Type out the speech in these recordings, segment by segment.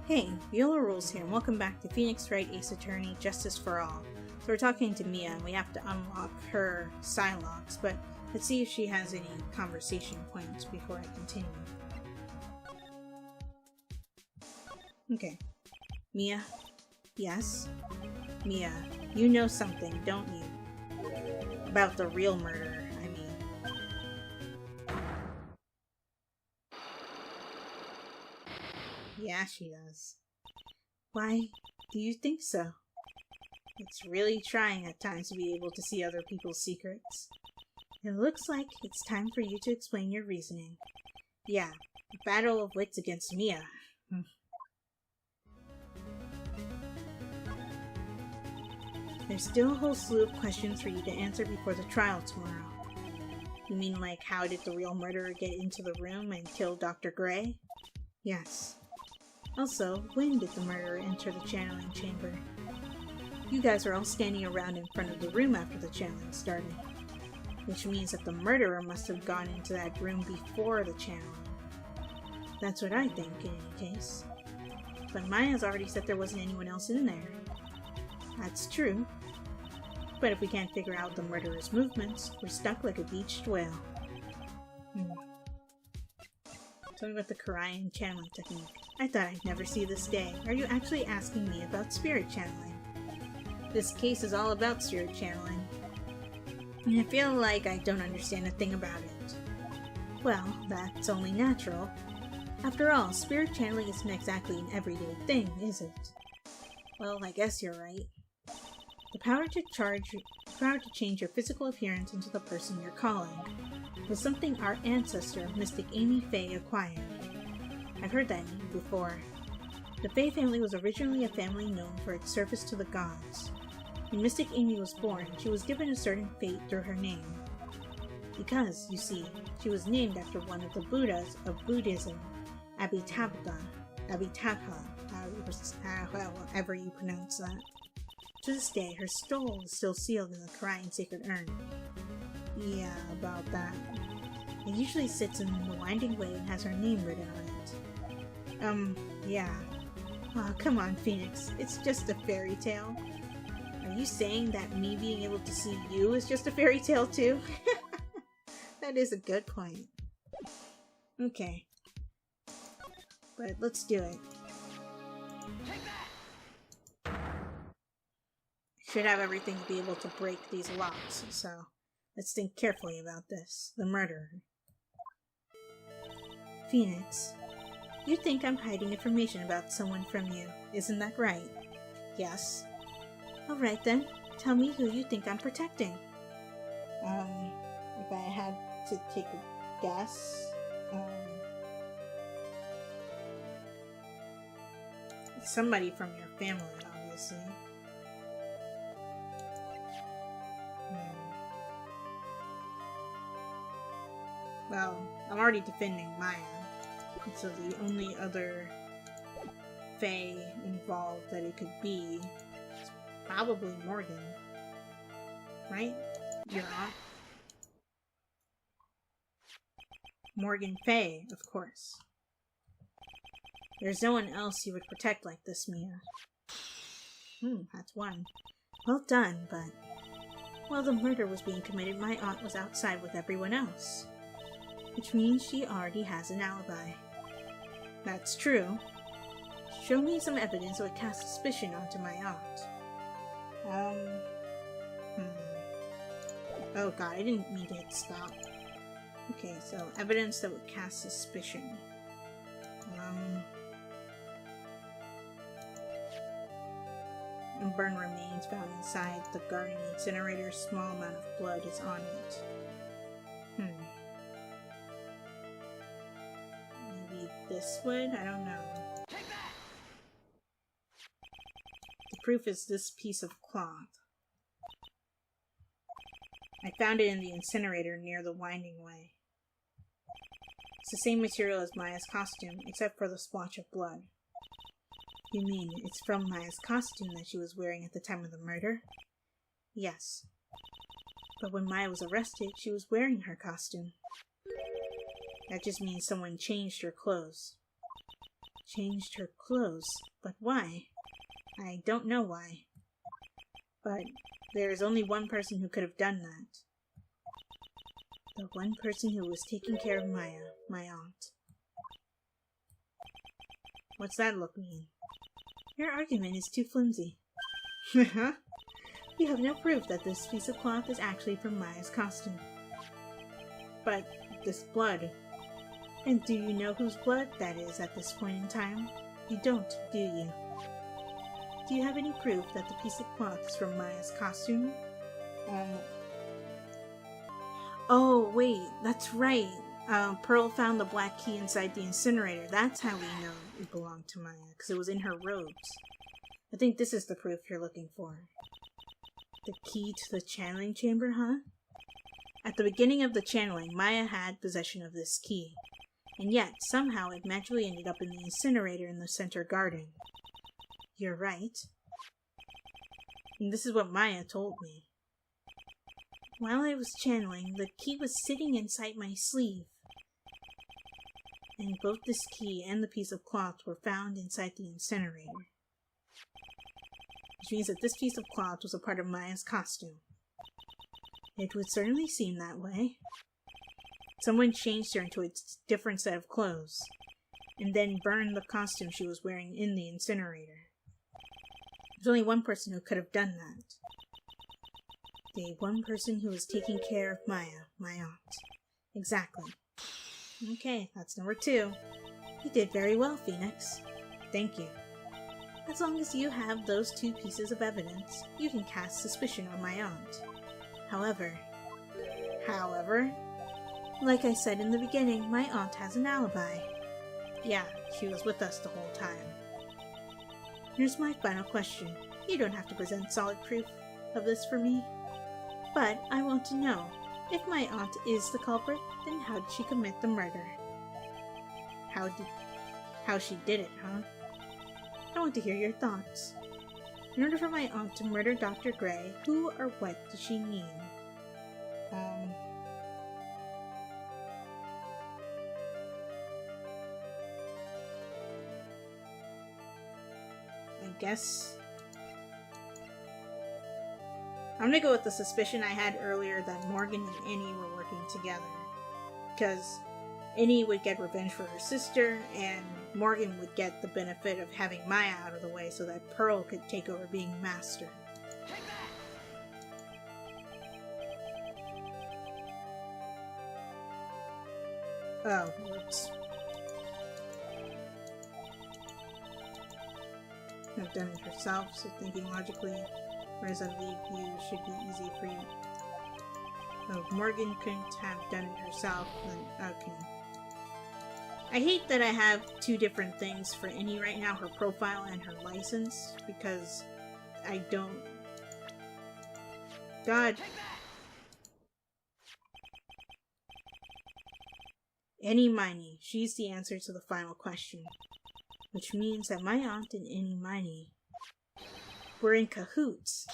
Hey, Viola Rules here, and welcome back to Phoenix Wright Ace Attorney Justice for All. So we're talking to Mia, and we have to unlock her Psylocks, but let's see if she has any conversation points before I continue. Okay. Mia? Yes? Mia, you know something, don't you? About the real murderer, I mean. Yeah, she does. Why do you think so? It's really trying at times to be able to see other people's secrets. It looks like it's time for you to explain your reasoning. Yeah, a battle of wits against Mia. There's still a whole slew of questions for you to answer before the trial tomorrow. You mean like, how did the real murderer get into the room and kill Dr. Gray? Yes. Also, when did the murderer enter the channeling chamber? You guys are all standing around in front of the room after the channeling started, which means that the murderer must have gone into that room before the channeling. That's what I think, in any case. But Maya's already said there wasn't anyone else in there. That's true. But if we can't figure out the murderer's movements, we're stuck like a beached whale. Tell me about the Korean channeling technique. I thought I'd never see this day. Are you actually asking me about spirit channeling? This case is all about spirit channeling. And I feel like I don't understand a thing about it. Well, that's only natural. After all, spirit channeling isn't exactly an everyday thing, is it? Well, I guess you're right. The power to change your physical appearance into the person you're calling was something our ancestor, Mystic Amy Faye, acquired. I've heard that name before. The Faye family was originally a family known for its service to the gods. When Mystic Amy was born, she was given a certain fate through her name. Because, you see, she was named after one of the Buddhas of Buddhism, Amitabha, however you pronounce that. To this day, her soul is still sealed in the Korean sacred urn. Yeah, about that. It usually sits in the winding way and has her name written on it. Yeah. Oh, come on, Phoenix. It's just a fairy tale. Are you saying that me being able to see you is just a fairy tale too? That is a good point. Okay. But let's do it. Should have everything to be able to break these locks, so let's think carefully about this. The murderer. Phoenix, you think I'm hiding information about someone from you, isn't that right? Yes. Alright then, tell me who you think I'm protecting. If I had to take a guess, somebody from your family, obviously. Well, I'm already defending Maya, so the only other Fae involved that it could be is probably Morgan. Right? Your aunt? Morgan Fae, of course. There's no one else you would protect like this, Mia. That's one. Well done, but while the murder was being committed, my aunt was outside with everyone else. Which means she already has an alibi. That's true. Show me some evidence that would cast suspicion onto my aunt. Oh god, I didn't mean to hit stop. Okay, so evidence that would cast suspicion. And burn remains found inside the garden incinerator. Small amount of blood is on it. Maybe this would? I don't know. The proof is this piece of cloth. I found it in the incinerator near the winding way. It's the same material as Maya's costume, except for the splotch of blood. You mean it's from Maya's costume that she was wearing at the time of the murder? Yes. But when Maya was arrested, she was wearing her costume. That just means someone changed her clothes. Changed her clothes. But why? I don't know why. But there is only one person who could have done that. The one person who was taking care of Maya, my aunt. What's that look mean? Your argument is too flimsy. You have no proof that this piece of cloth is actually from Maya's costume. But this blood. And do you know whose blood that is at this point in time? You don't, do you? Do you have any proof that the piece of cloth is from Maya's costume? Oh, wait, that's right. Pearl found the black key inside the incinerator. That's how we know it belonged to Maya, because it was in her robes. I think this is the proof you're looking for. The key to the channeling chamber, huh? At the beginning of the channeling, Maya had possession of this key. And yet, somehow it magically ended up in the incinerator in the center garden. You're right. And this is what Maya told me. While I was channeling, the key was sitting inside my sleeve. And both this key and the piece of cloth were found inside the incinerator. Which means that this piece of cloth was a part of Maya's costume. It would certainly seem that way. Someone changed her into a different set of clothes, and then burned the costume she was wearing in the incinerator. There's only one person who could have done that. The one person who was taking care of Maya, my aunt. Exactly. Okay, that's number 2. You did very well, Phoenix. Thank you. As long as you have those 2 pieces of evidence, you can cast suspicion on my aunt. However, like I said in the beginning, my aunt has an alibi. Yeah, she was with us the whole time. Here's my final question. You don't have to present solid proof of this for me. But I want to know, if my aunt is the culprit, then how did she commit the murder? How she did it, huh? I want to hear your thoughts. In order for my aunt to murder Dr. Gray, who or what did she mean? I guess I'm gonna go with the suspicion I had earlier that Morgan and Annie were working together. Because Annie would get revenge for her sister, and Morgan would get the benefit of having Maya out of the way so that Pearl could take over being master. Oh, whoops. Have done it herself, so thinking logically, whereas I believe you should be easy for you. Oh, Morgan couldn't have done it herself, then okay. I hate that I have 2 different things for Annie right now, her profile and her license, because I don't... God. Annie Miney, she's the answer to the final question. Which means that my aunt and Annie Miney were in cahoots.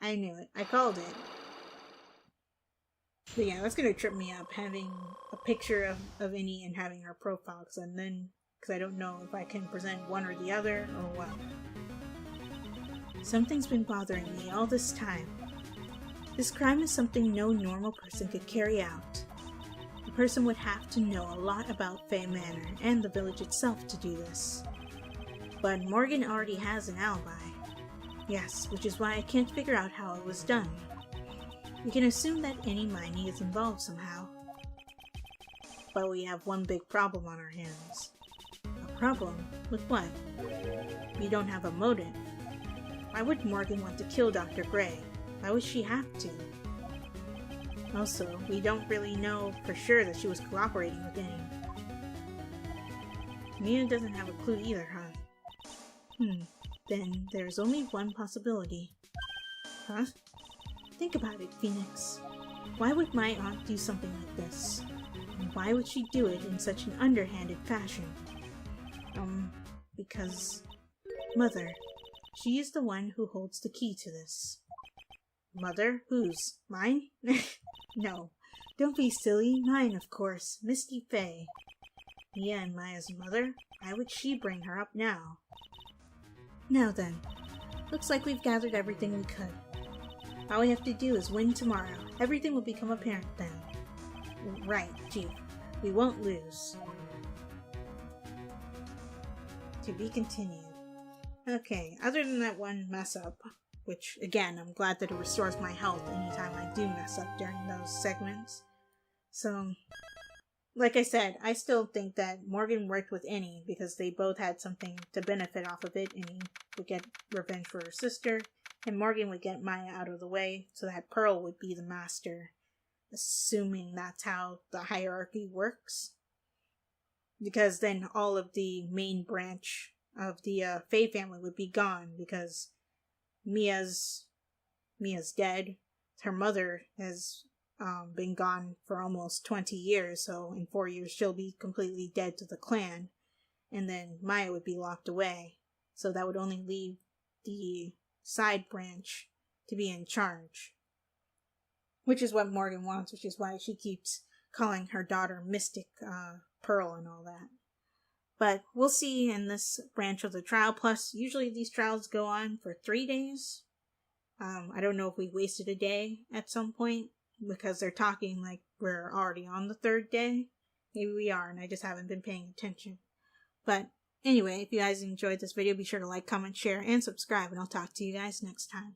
I knew it. I called it. But yeah, that's gonna trip me up, having a picture of Annie and having her profile, because I don't know if I can present one or the other, or what. Something's been bothering me all this time. This crime is something no normal person could carry out. A person would have to know a lot about Fay Manor and the village itself to do this. But Morgan already has an alibi. Yes, which is why I can't figure out how it was done. We can assume that Annie Miney is involved somehow. But we have one big problem on our hands. A problem? With what? We don't have a motive. Why would Morgan want to kill Dr. Gray? Why would she have to? Also, we don't really know for sure that she was cooperating with Annie. Mina doesn't have a clue either, huh? Then there's only one possibility. Huh? Think about it, Phoenix. Why would my aunt do something like this? And why would she do it in such an underhanded fashion? Because... Mother. She is the one who holds the key to this. Mother? Whose? Mine? No. Don't be silly. Mine, of course. Misty Fay. Mia and Maya's mother? Why would she bring her up now? Now then, looks like we've gathered everything we could. All we have to do is win tomorrow. Everything will become apparent then. Right, Chief. We won't lose. To be continued. Okay, other than that one mess up, which, again, I'm glad that it restores my health anytime I do mess up during those segments. So, like I said, I still think that Morgan worked with Annie because they both had something to benefit off of it. Annie would get revenge for her sister, and Morgan would get Maya out of the way so that Pearl would be the master, assuming that's how the hierarchy works. Because then all of the main branch of the Faye family would be gone because Mia's dead. Her mother has been gone for almost 20 years, so in 4 years she'll be completely dead to the clan. And then Maya would be locked away, so that would only leave the side branch to be in charge. Which is what Morgan wants, which is why she keeps calling her daughter Mystic Pearl and all that. But we'll see in this branch of the trial. Plus, usually these trials go on for 3 days. I don't know if we wasted a day at some point, because they're talking like we're already on the 3rd day. Maybe we are, and I just haven't been paying attention. But anyway, if you guys enjoyed this video, be sure to like, comment, share, and subscribe, and I'll talk to you guys next time.